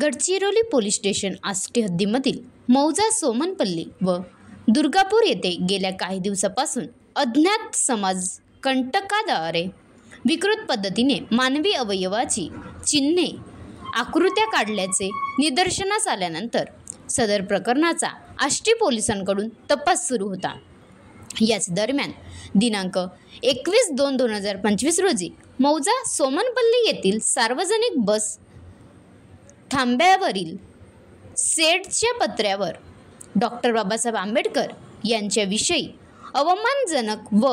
Gadchiroli police station Ashti हद्दीमधील मौजा सोमनपल्ली व दुर्गापूर येथे गेल्या काही दिवसापासून अज्ञात समाज कंटकाद्वारे विकृत पद्धतीने मानवी अवयवाची चिन्हे आकृत्या काढल्याचे निदर्शनास आल्यानंतर सदर प्रकरणाचा आष्टी पोलिसांकडून तपास सुरू होता। याच दरम्यान दिनांक 21/2/2025 रोजी मौजा सोमनपल्ली येथील सार्वजनिक बस थांब्यावरील शेडच्या पत्र्यावर डॉक्टर बाबासाहेब आंबेडकर यांच्याविषयी अवमानजनक व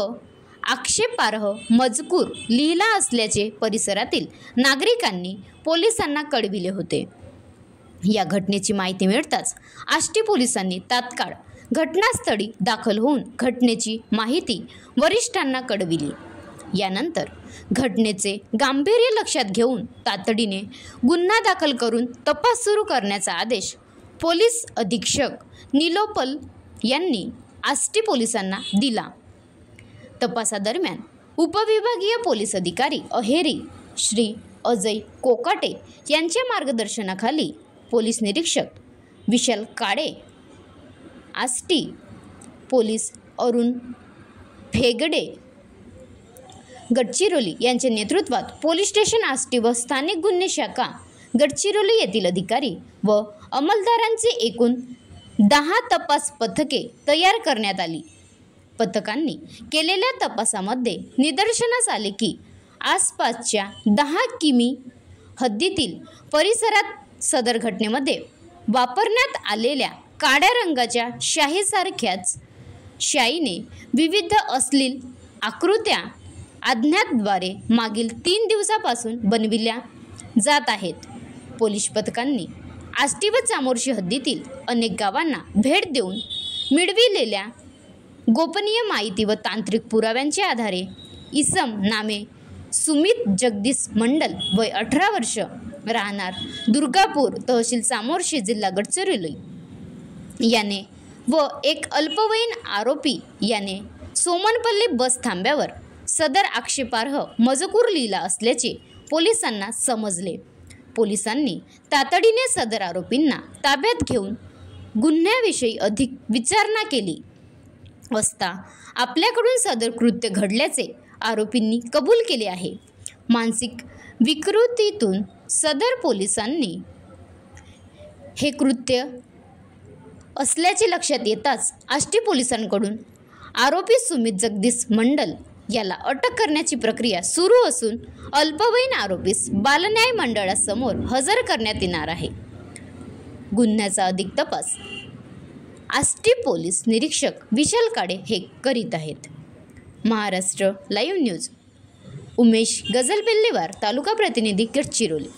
आक्षेपार्ह मजकूर लिहिला असल्याचे परिसरातील नागरिकांनी पोलिसांना कळविले होते। या घटनेची माहिती मिळताच आष्टी पोलिसांनी तात्काळ घटनास्थळी दाखल होऊन घटनेची माहिती वरिष्ठांना कळविली। यानंतर घटनेचे गांभीर्य लक्षात घेऊन तातडीने गुन्हा दाखल करून तपास सुरू करण्याचा आदेश पोलीस अधीक्षक निलोपल यांनी आष्टी पोलिसांना दिला। तपासादरम्यान उपविभागीय पोलीस अधिकारी अहेरी श्री अजय कोकाटे यांच्या मार्गदर्शनाखाली पोलीस निरीक्षक विशाल काळे, आष्टी पोलीस अरुण भेगडे, गडचिरोली यांच्या नेतृत्वात पोलीस स्टेशन आष्टी व स्थानिक गुन्हे शाखा गडचिरोली येथील अधिकारी व अंमलदारांची एकूण 10 तपास पथके तयार करण्यात आली। पथकांनी केलेल्या तपासामध्ये निदर्शनास आले की आसपासच्या 10 किमी हद्दीतील परिसरात सदर घटनेमध्ये वापरण्यात आलेल्या काळ्या रंगाच्या शाईसारख्याच शाईने विविध अश्लील आकृत्या अज्ञातद्वारे मागील 3 दिवसापासून बनविल्या जात आहेत। पोलीस पथकांनी आष्टी व चामोर्शी हद्दीतील अनेक गावांना भेट देऊन मिळविलेल्या गोपनीय माहिती व तांत्रिक पुराव्यांच्या आधारे इसम नामे सुमित जगदीश मंडल वय 18 वर्ष राहणार दुर्गापूर तहसील चामोर्शी जिल्हा गडचिरोली याने व एक अल्पवयीन आरोपी याने सोमनपल्ली बस थांब्यावर सदर आक्षेपार्ह मजकूर लिहिला असल्याचे पोलिसांना समजले। पोलिसांनी तातडीने सदर आरोपींना ताब्यात घेऊन गुन्ह्याविषयी अधिक विचारणा केली असता आपल्याकडून सदर कृत्य घडल्याचे आरोपींनी कबूल केले आहे। मानसिक विकृतीतून सदर पोलिसांनी हे कृत्य असल्याचे लक्षात येताच आष्टी पोलिसांकडून आरोपी सुमित जगदीश मंडल याला अटक करण्याची प्रक्रिया सुरू असून अल्पवयीन आरोपीस बालन्याय मंडळासमोर हजर करण्यात येणार आहे। गुन्ह्याचा अधिक तपास आष्टी पोलीस निरीक्षक विशाल काळे हे करीत आहेत। महाराष्ट्र लाईव्ह न्यूज उमेश गजलपेल्लेवार, तालुका प्रतिनिधी, गडचिरोली।